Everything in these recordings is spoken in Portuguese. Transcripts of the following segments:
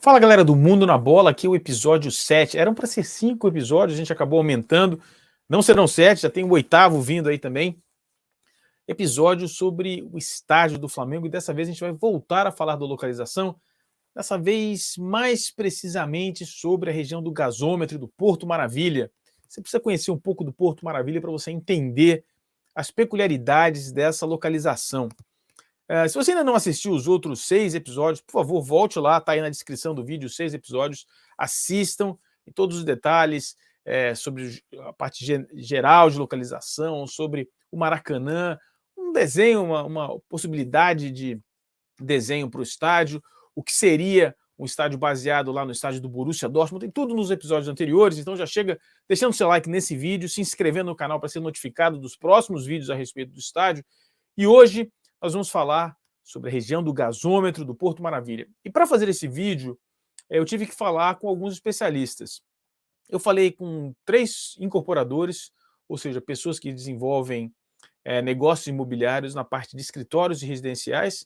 Fala galera do Mundo na Bola, aqui é o episódio 7. Eram para ser 5 episódios, a gente acabou aumentando. Não serão 7, já tem o 8º vindo aí também. Episódio sobre o estádio do Flamengo, e dessa vez a gente vai voltar a falar da localização, dessa vez mais precisamente sobre a região do gasômetro e do Porto Maravilha. Você precisa conhecer um pouco do Porto Maravilha para você entender as peculiaridades dessa localização. Se você ainda não assistiu os outros 6 episódios, por favor, volte lá, está aí na descrição do vídeo, 6 episódios, assistam em todos os detalhes sobre a parte geral de localização, sobre o Maracanã, um desenho, uma possibilidade de desenho para o estádio, o que seria um estádio baseado lá no estádio do Borussia Dortmund, tem tudo nos episódios anteriores, então já chega deixando seu like nesse vídeo, se inscrevendo no canal para ser notificado dos próximos vídeos a respeito do estádio. E hoje nós vamos falar sobre a região do gasômetro do Porto Maravilha. E para fazer esse vídeo, eu tive que falar com alguns especialistas. Eu falei com 3 incorporadores, ou seja, pessoas que desenvolvem negócios imobiliários na parte de escritórios e residenciais,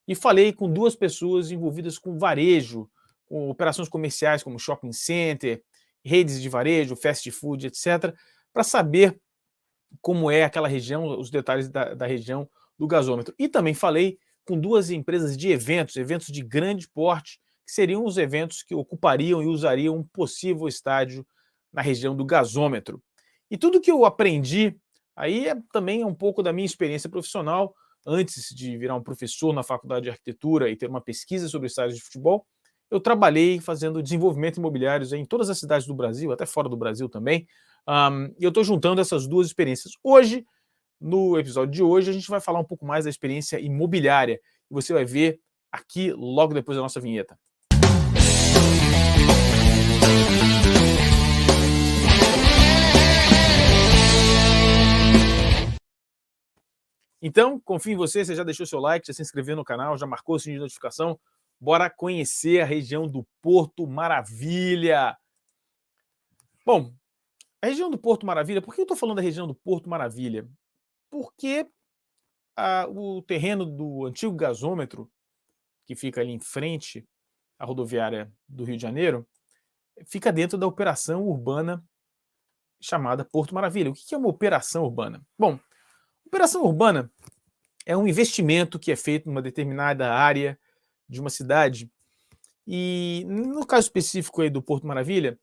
e falei com 2 pessoas envolvidas com varejo, com operações comerciais como shopping center, redes de varejo, fast food, etc., para saber como é aquela região, os detalhes da região do gasômetro. E também falei com 2 empresas de eventos de grande porte, que seriam os eventos que ocupariam e usariam um possível estádio na região do gasômetro. E tudo que eu aprendi aí também um pouco da minha experiência profissional, antes de virar um professor na faculdade de arquitetura e ter uma pesquisa sobre estádios de futebol. Eu trabalhei fazendo desenvolvimento imobiliário em todas as cidades do Brasil, até fora do Brasil também, e eu estou juntando essas 2 experiências. Hoje, no episódio de hoje, a gente vai falar um pouco mais da experiência imobiliária, e você vai ver aqui logo depois da nossa vinheta. Então, confio em você, você já deixou seu like, já se inscreveu no canal, já marcou o sininho de notificação. Bora conhecer a região do Porto Maravilha. Bom, a região do Porto Maravilha, por que eu estou falando da região do Porto Maravilha? Porque o terreno do antigo gasômetro, que fica ali em frente à rodoviária do Rio de Janeiro, fica dentro da operação urbana chamada Porto Maravilha. O que é uma operação urbana? Bom, operação urbana é um investimento que é feito numa determinada área de uma cidade, e no caso específico aí do Porto Maravilha,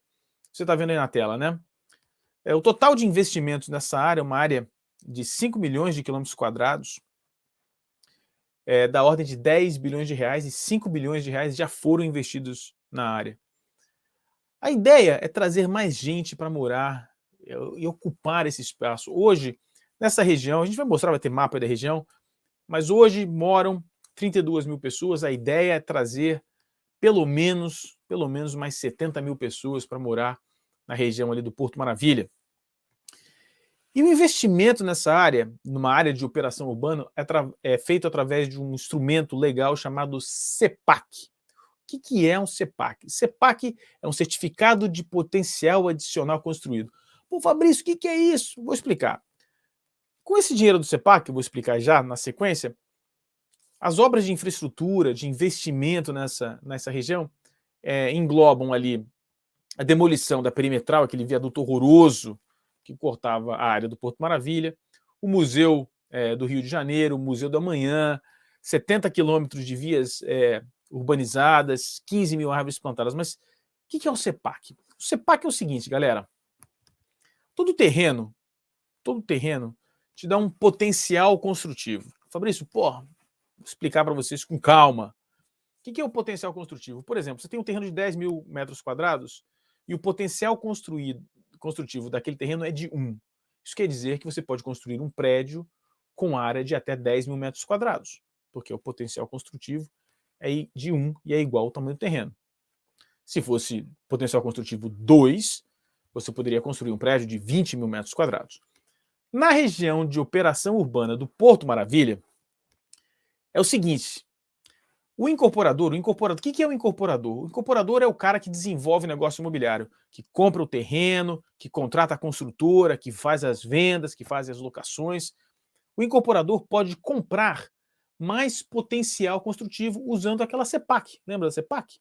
você está vendo aí na tela, né? O total de investimentos nessa área é uma área de 5 milhões de quilômetros quadrados, da ordem de 10 bilhões de reais, e 5 bilhões de reais já foram investidos na área. A ideia é trazer mais gente para morar e ocupar esse espaço. Hoje, nessa região, a gente vai mostrar, vai ter mapa da região, mas hoje moram 32 mil pessoas. A ideia é trazer pelo menos mais 70 mil pessoas para morar na região ali do Porto Maravilha. E o investimento nessa área, numa área de operação urbana, é feito através de um instrumento legal chamado CEPAC. O que é um CEPAC? CEPAC é um Certificado de Potencial Adicional Construído. Pô, Fabrício, o que é isso? Vou explicar. Com esse dinheiro do CEPAC, eu vou explicar já na sequência, as obras de infraestrutura, de investimento nessa região, englobam ali a demolição da perimetral, aquele viaduto horroroso que cortava a área do Porto Maravilha, o Museu do Rio de Janeiro, o Museu do Amanhã, 70 quilômetros de vias urbanizadas, 15 mil árvores plantadas. Mas o que é o CEPAC? O CEPAC é o seguinte, galera, todo terreno te dá um potencial construtivo. Fabrício, vou explicar para vocês com calma. O que é o potencial construtivo? Por exemplo, você tem um terreno de 10 mil metros quadrados e o potencial construtivo daquele terreno é de 1. Isso quer dizer que você pode construir um prédio com área de até 10 mil metros quadrados, porque o potencial construtivo é de 1 e é igual ao tamanho do terreno. Se fosse potencial construtivo 2, você poderia construir um prédio de 20 mil metros quadrados. Na região de operação urbana do Porto Maravilha, é o seguinte: o incorporador, o que é o incorporador? O incorporador é o cara que desenvolve negócio imobiliário, que compra o terreno, que contrata a construtora, que faz as vendas, que faz as locações. O incorporador pode comprar mais potencial construtivo usando aquela CEPAC. Lembra da CEPAC?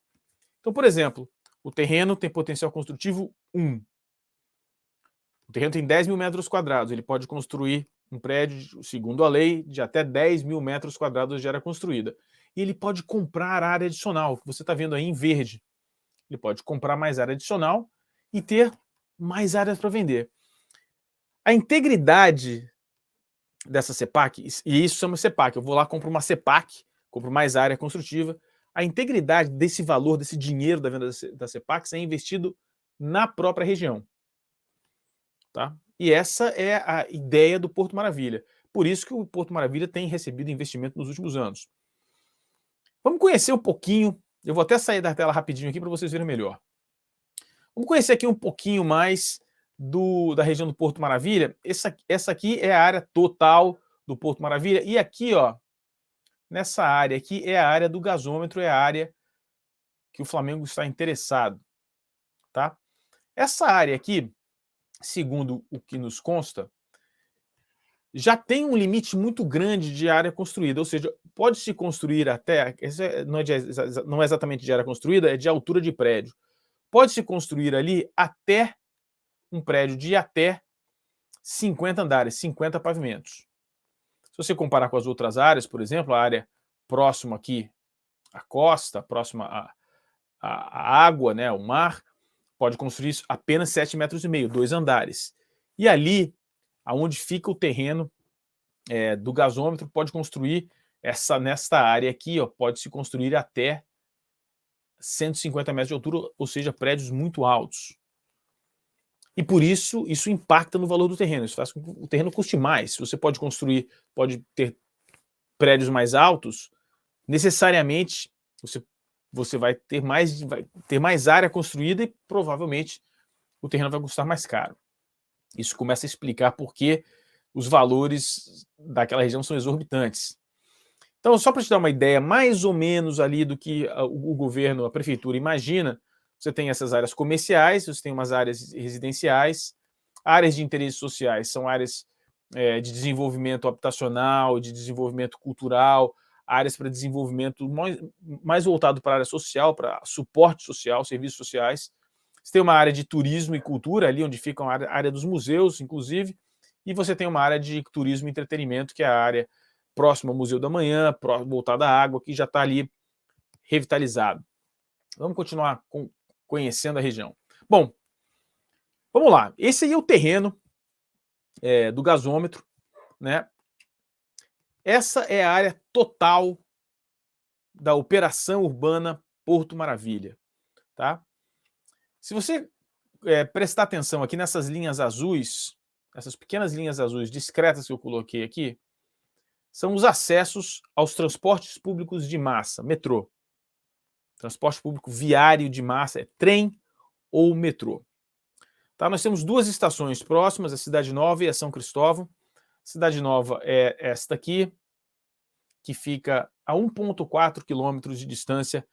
Então, por exemplo, o terreno tem potencial construtivo 1. O terreno tem 10 mil metros quadrados, ele pode construir um prédio, segundo a lei, de até 10 mil metros quadrados de área construída. E ele pode comprar área adicional, que você está vendo aí em verde. Ele pode comprar mais área adicional e ter mais áreas para vender. A integridade dessa CEPAC, e isso chama CEPAC, eu vou lá, compro uma CEPAC, compro mais área construtiva, a integridade desse valor, desse dinheiro da venda da CEPAC é investido na própria região. Tá? E essa é a ideia do Porto Maravilha. Por isso que o Porto Maravilha tem recebido investimento nos últimos anos. Vamos conhecer um pouquinho, eu vou até sair da tela rapidinho aqui para vocês verem melhor. Vamos conhecer aqui um pouquinho mais da região do Porto Maravilha. Essa aqui é a área total do Porto Maravilha. E aqui, ó, nessa área aqui é a área do gasômetro, é a área que o Flamengo está interessado. Tá? Essa área aqui, segundo o que nos consta, já tem um limite muito grande de área construída, ou seja, pode-se construir até, não é exatamente de área construída, é de altura de prédio. Pode-se construir ali até um prédio de até 50 andares, 50 pavimentos. Se você comparar com as outras áreas, por exemplo, a área próxima aqui à costa, próxima à água, né, ao mar, pode construir apenas 7,5 metros, 2 andares. E ali, aonde fica o terreno do gasômetro, pode construir nesta área aqui, ó, pode-se construir até 150 metros de altura, ou seja, prédios muito altos. E por isso impacta no valor do terreno, isso faz com que o terreno custe mais. Se você pode construir, pode ter prédios mais altos, necessariamente você vai ter mais área construída e provavelmente o terreno vai custar mais caro. Isso começa a explicar por que os valores daquela região são exorbitantes. Então, só para te dar uma ideia mais ou menos ali do que o governo, a prefeitura imagina, você tem essas áreas comerciais, você tem umas áreas residenciais, áreas de interesses sociais, são áreas de desenvolvimento habitacional, de desenvolvimento cultural, áreas para desenvolvimento mais voltado para a área social, para suporte social, serviços sociais. Você tem uma área de turismo e cultura, ali onde fica a área dos museus, inclusive, e você tem uma área de turismo e entretenimento, que é a área próxima ao Museu da Manhã, voltada à água, que já está ali revitalizado. Vamos continuar conhecendo a região. Bom, vamos lá. Esse aí é o terreno do gasômetro, né? Essa é a área total da operação urbana Porto Maravilha, tá? Se você prestar atenção aqui nessas linhas azuis, essas pequenas linhas azuis discretas que eu coloquei aqui, são os acessos aos transportes públicos de massa, metrô. Transporte público viário de massa é trem ou metrô. Tá? Nós temos duas estações próximas, a Cidade Nova e a São Cristóvão. Cidade Nova é esta aqui, que fica a 1,4 quilômetros de distância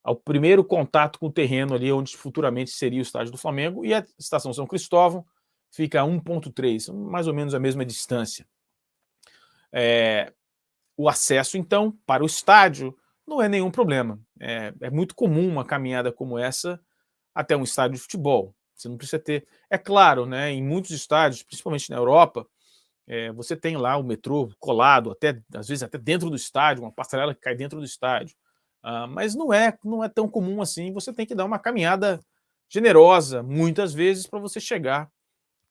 ao primeiro contato com o terreno ali onde futuramente seria o estádio do Flamengo, e a estação São Cristóvão fica a 1,3, mais ou menos a mesma distância. O acesso, então, para o estádio não é nenhum problema. É muito comum uma caminhada como essa até um estádio de futebol. Você não precisa ter... É claro, né, em muitos estádios, principalmente na Europa, você tem lá o metrô colado, às vezes até dentro do estádio, uma passarela que cai dentro do estádio. Mas não é tão comum assim, você tem que dar uma caminhada generosa, muitas vezes, para você chegar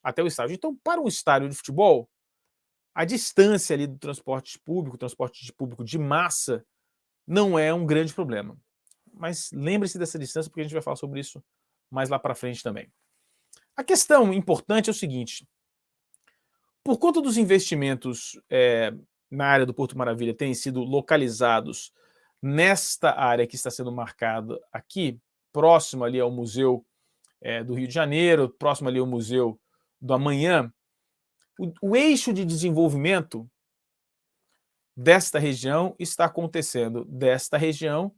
até o estádio. Então, para um estádio de futebol, a distância ali do transporte público de massa, não é um grande problema. Mas lembre-se dessa distância, porque a gente vai falar sobre isso mais lá para frente também. A questão importante é o seguinte: por conta dos investimentos na área do Porto Maravilha terem sido localizados nesta área que está sendo marcada aqui, próximo ali ao Museu do Rio de Janeiro, próximo ali ao Museu do Amanhã, o eixo de desenvolvimento desta região está acontecendo desta região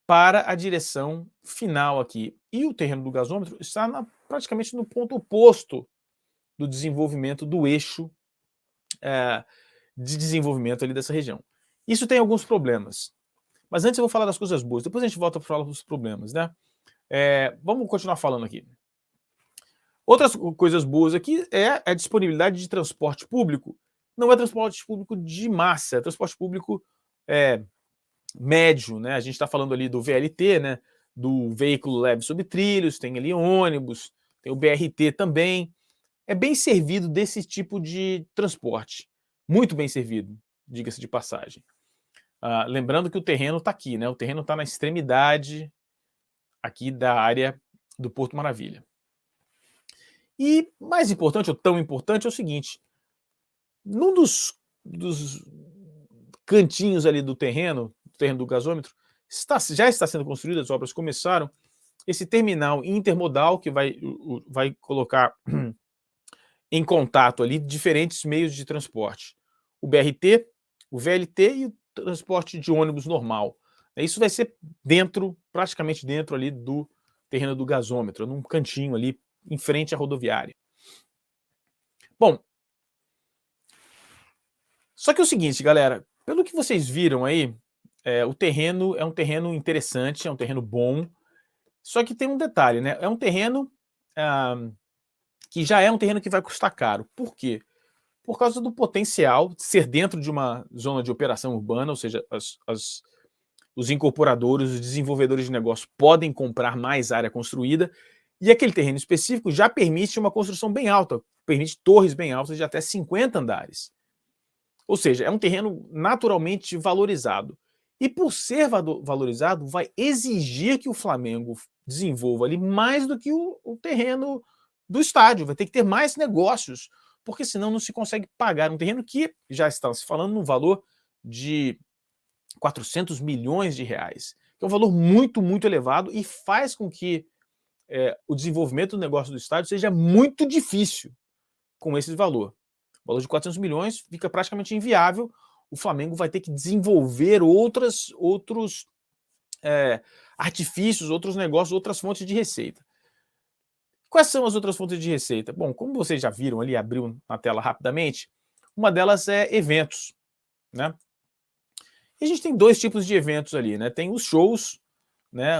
para a direção final aqui. E o terreno do gasômetro está praticamente no ponto oposto do desenvolvimento do eixo de desenvolvimento ali dessa região. Isso tem alguns problemas. Mas antes eu vou falar das coisas boas, depois a gente volta para falar dos problemas, né? Vamos continuar falando aqui. Outras coisas boas aqui é a disponibilidade de transporte público. Não é transporte público de massa, é transporte público médio, né? A gente está falando ali do VLT, né? Do veículo leve sobre trilhos, tem ali ônibus, tem o BRT também. É bem servido desse tipo de transporte. Muito bem servido, diga-se de passagem. Lembrando que o terreno está aqui, né? O terreno está na extremidade aqui da área do Porto Maravilha. E mais importante, ou tão importante, é o seguinte: num dos cantinhos ali do terreno do gasômetro, já está sendo construído, as obras começaram, esse terminal intermodal que vai colocar em contato ali diferentes meios de transporte. O BRT, o VLT e o transporte de ônibus normal. Isso vai ser praticamente dentro ali do terreno do gasômetro, num cantinho ali em frente à rodoviária. Bom, só que é o seguinte, galera, pelo que vocês viram aí, o terreno é um terreno interessante, é um terreno bom, só que tem um detalhe, né? É um terreno que já é um terreno que vai custar caro. Por quê? Por causa do potencial de ser dentro de uma zona de operação urbana, ou seja, os incorporadores, os desenvolvedores de negócio podem comprar mais área construída, e aquele terreno específico já permite uma construção bem alta, permite torres bem altas de até 50 andares. Ou seja, é um terreno naturalmente valorizado. E por ser valorizado, vai exigir que o Flamengo desenvolva ali mais do que o terreno do estádio, vai ter que ter mais negócios, porque senão não se consegue pagar um terreno que já está se falando num valor de 400 milhões de reais, que é um valor muito, muito elevado e faz com que o desenvolvimento do negócio do estádio seja muito difícil com esse valor. O valor de 400 milhões fica praticamente inviável, o Flamengo vai ter que desenvolver outros artifícios, outros negócios, outras fontes de receita. Quais são as outras fontes de receita? Bom, como vocês já viram ali, abriu na tela rapidamente, uma delas é eventos, né? E a gente tem dois tipos de eventos ali, né? Tem os shows, né?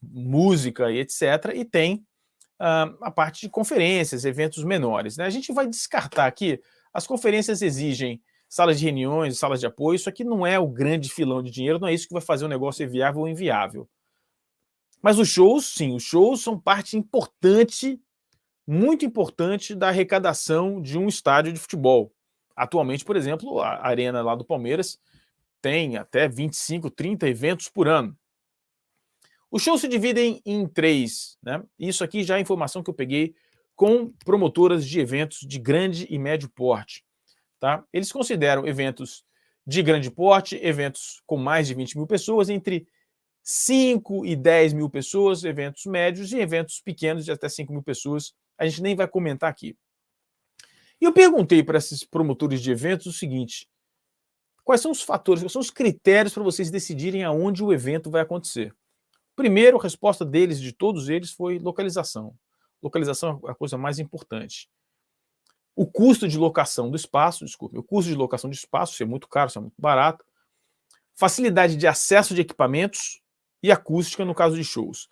Música e etc. E tem a parte de conferências, eventos menores, né? A gente vai descartar aqui, as conferências exigem salas de reuniões, salas de apoio, isso aqui não é o grande filão de dinheiro, não é isso que vai fazer o negócio ser viável ou inviável. Mas os shows, sim, os shows são parte importante, muito importante da arrecadação de um estádio de futebol. Atualmente, por exemplo, a arena lá do Palmeiras tem até 25, 30 eventos por ano. Os shows se dividem em 3, né? Isso aqui já é informação que eu peguei com promotoras de eventos de grande e médio porte. Tá? Eles consideram eventos de grande porte, eventos com mais de 20 mil pessoas, entre 5 e 10 mil pessoas, eventos médios e eventos pequenos de até 5 mil pessoas. A gente nem vai comentar aqui. E eu perguntei para esses promotores de eventos o seguinte: quais são os fatores, quais são os critérios para vocês decidirem aonde o evento vai acontecer? Primeiro, a resposta deles, de todos eles, foi localização. Localização é a coisa mais importante. O custo de locação do espaço, o custo de locação de espaço, se é muito caro, se é muito barato. Facilidade de acesso de equipamentos e acústica no caso de shows.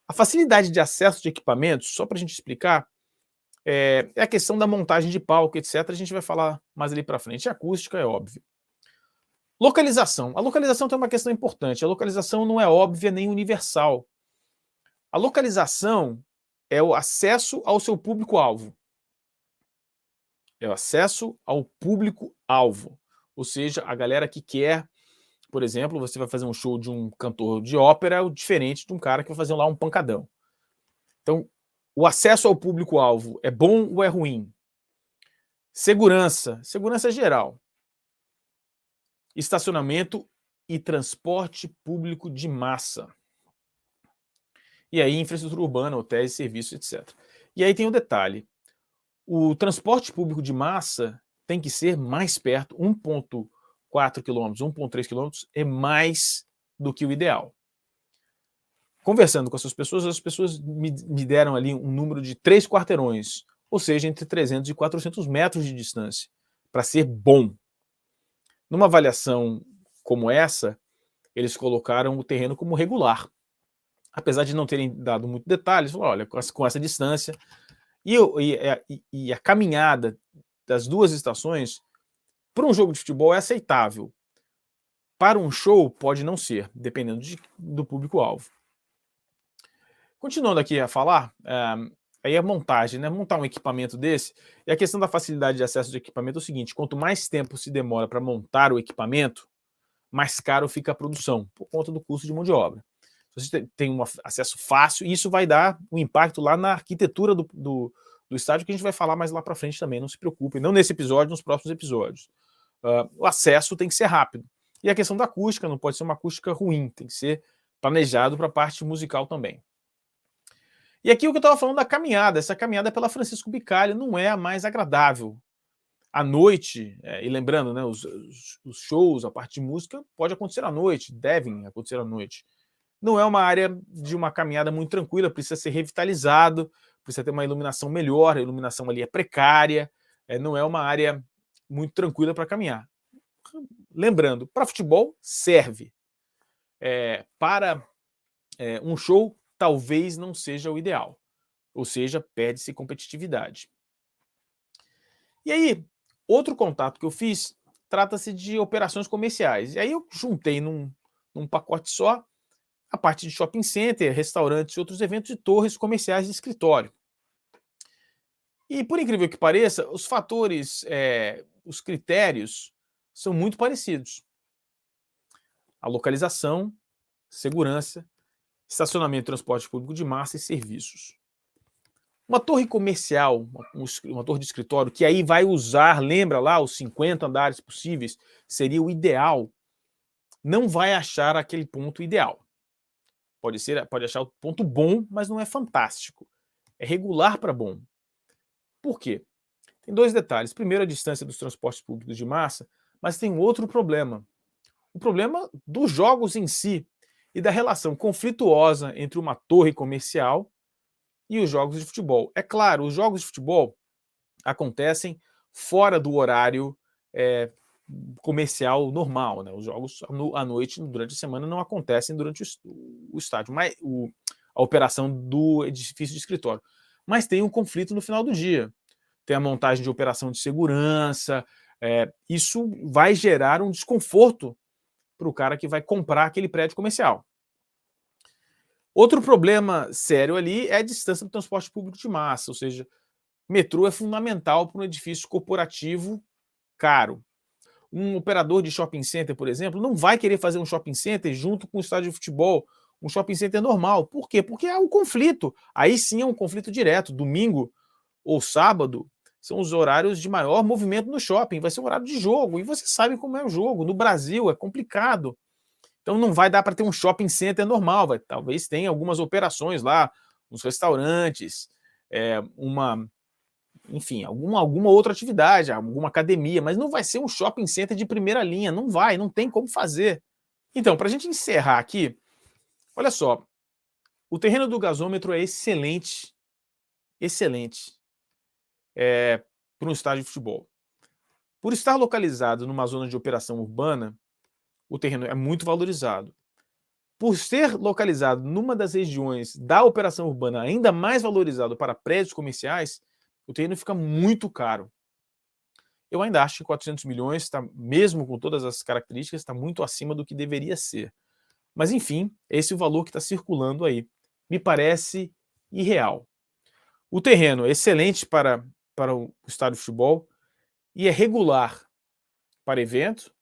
A facilidade de acesso de equipamentos, só para a gente explicar, é a questão da montagem de palco, etc. A gente vai falar mais ali para frente. A acústica é óbvio. Localização. A localização tem uma questão importante. A localização não é óbvia nem universal. A localização é o acesso ao seu público-alvo. É o acesso ao público-alvo. Ou seja, a galera que quer, por exemplo, você vai fazer um show de um cantor de ópera diferente de um cara que vai fazer lá um pancadão. Então, o acesso ao público-alvo é bom ou é ruim? Segurança. Segurança geral. Estacionamento e transporte público de massa. E aí, infraestrutura urbana, hotéis, serviços, etc. E aí tem um detalhe. O transporte público de massa tem que ser mais perto, 1,4 km, 1,3 km é mais do que o ideal. Conversando com essas pessoas, as pessoas me deram ali um número de 3 quarteirões, ou seja, entre 300 e 400 metros de distância, para ser bom. Numa avaliação como essa, eles colocaram o terreno como regular. Apesar de não terem dado muito detalhes, falaram, olha, com essa distância e a caminhada das duas estações, para um jogo de futebol é aceitável. Para um show, pode não ser, dependendo do público-alvo. Continuando aqui a falar, aí a montagem, né? Montar um equipamento desse, e a questão da facilidade de acesso de equipamento é o seguinte, quanto mais tempo se demora para montar o equipamento, mais caro fica a produção, por conta do custo de mão de obra. Se você tem um acesso fácil, isso vai dar um impacto lá na arquitetura do estádio, que a gente vai falar mais lá para frente também, não se preocupem, não nesse episódio, nos próximos episódios. O acesso tem que ser rápido. E a questão da acústica, não pode ser uma acústica ruim, tem que ser planejado para a parte musical também. E aqui o que eu estava falando da caminhada, essa caminhada pela Francisco Bicalho não é a mais agradável. À noite, e lembrando, né, os shows, a parte de música, pode acontecer à noite, devem acontecer à noite. Não é uma área de uma caminhada muito tranquila, precisa ser revitalizado, precisa ter uma iluminação melhor, a iluminação ali é precária, não é uma área muito tranquila para caminhar. Lembrando, para futebol serve. Para um show, talvez não seja o ideal. Ou seja, perde-se competitividade. E aí, outro contato que eu fiz trata-se de operações comerciais. E aí eu juntei num pacote só a parte de shopping center, restaurantes e outros eventos e torres comerciais de escritório. E por incrível que pareça, os fatores, os critérios são muito parecidos. A localização, segurança, estacionamento e transporte público de massa e serviços. Uma torre comercial, uma torre de escritório, que aí vai usar, lembra lá, os 50 andares possíveis, seria o ideal, não vai achar aquele ponto ideal. Pode achar o ponto bom, mas não é fantástico. É regular para bom. Por quê? Tem dois detalhes. Primeiro, a distância dos transportes públicos de massa, mas tem outro problema. O problema dos jogos em si e da relação conflituosa entre uma torre comercial e os jogos de futebol. É claro, os jogos de futebol acontecem fora do horário comercial normal, né? Os jogos à noite, durante a semana, não acontecem durante o estádio, a operação do edifício de escritório. Mas tem um conflito no final do dia. Tem a montagem de operação de segurança, isso vai gerar um desconforto para o cara que vai comprar aquele prédio comercial. Outro problema sério ali é a distância do transporte público de massa, ou seja, metrô é fundamental para um edifício corporativo caro. Um operador de shopping center, por exemplo, não vai querer fazer um shopping center junto com o estádio de futebol, um shopping center normal. Por quê? Porque há um conflito. Aí sim é um conflito direto. Domingo ou sábado são os horários de maior movimento no shopping, vai ser um horário de jogo, e você sabe como é o jogo. No Brasil é complicado. Então não vai dar para ter um shopping center normal, talvez tenha algumas operações lá, uns restaurantes, enfim, alguma outra atividade, alguma academia, mas não vai ser um shopping center de primeira linha, não tem como fazer. Então, para a gente encerrar aqui, olha só, o terreno do gasômetro é excelente, para um estádio de futebol. Por estar localizado numa zona de operação urbana, o terreno é muito valorizado. Por ser localizado numa das regiões da operação urbana ainda mais valorizado para prédios comerciais, o terreno fica muito caro. Eu ainda acho que 400 milhões, mesmo com todas as características, está muito acima do que deveria ser. Mas enfim, esse é o valor que está circulando aí. Me parece irreal. O terreno é excelente para o estádio de futebol e é regular para evento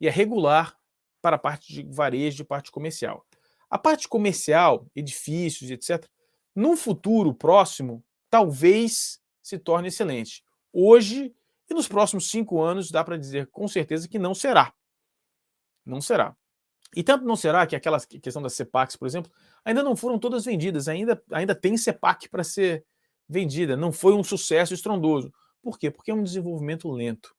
e é regular para a parte de varejo e parte comercial. A parte comercial, edifícios, etc., num futuro próximo, talvez se torne excelente. Hoje e nos próximos 5 anos, dá para dizer com certeza que não será. Não será. E tanto não será que aquela questão das CEPACs, por exemplo, ainda não foram todas vendidas, ainda tem CEPAC para ser vendida, não foi um sucesso estrondoso. Por quê? Porque é um desenvolvimento lento.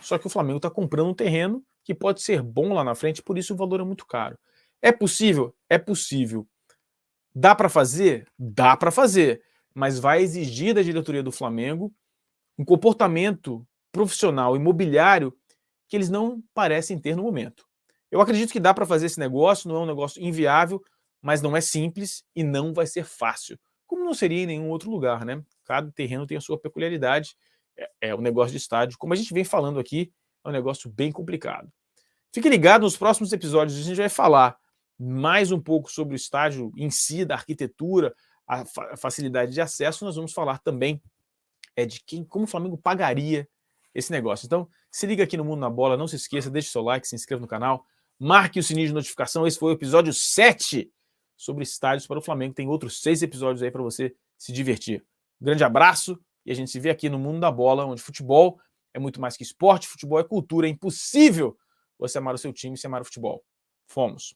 Só que o Flamengo está comprando um terreno que pode ser bom lá na frente, por isso o valor é muito caro. É possível? É possível. Dá para fazer? Dá para fazer, mas vai exigir da diretoria do Flamengo um comportamento profissional imobiliário que eles não parecem ter no momento. Eu acredito que dá para fazer esse negócio, não é um negócio inviável, mas não é simples e não vai ser fácil, como não seria em nenhum outro lugar, né? Cada terreno tem a sua peculiaridade, o negócio de estádio, como a gente vem falando aqui, é um negócio bem complicado. Fique ligado, nos próximos episódios a gente vai falar mais um pouco sobre o estádio em si, da arquitetura, a facilidade de acesso. Nós vamos falar também de como o Flamengo pagaria esse negócio. Então, se liga aqui no Mundo na Bola, não se esqueça, deixe seu like, se inscreva no canal, marque o sininho de notificação. Esse foi o episódio 7 sobre estádios para o Flamengo. Tem outros 6 episódios aí para você se divertir. Um grande abraço e a gente se vê aqui no Mundo da Bola, onde futebol é muito mais que esporte, futebol é cultura. É impossível você amar o seu time sem amar o futebol. Fomos.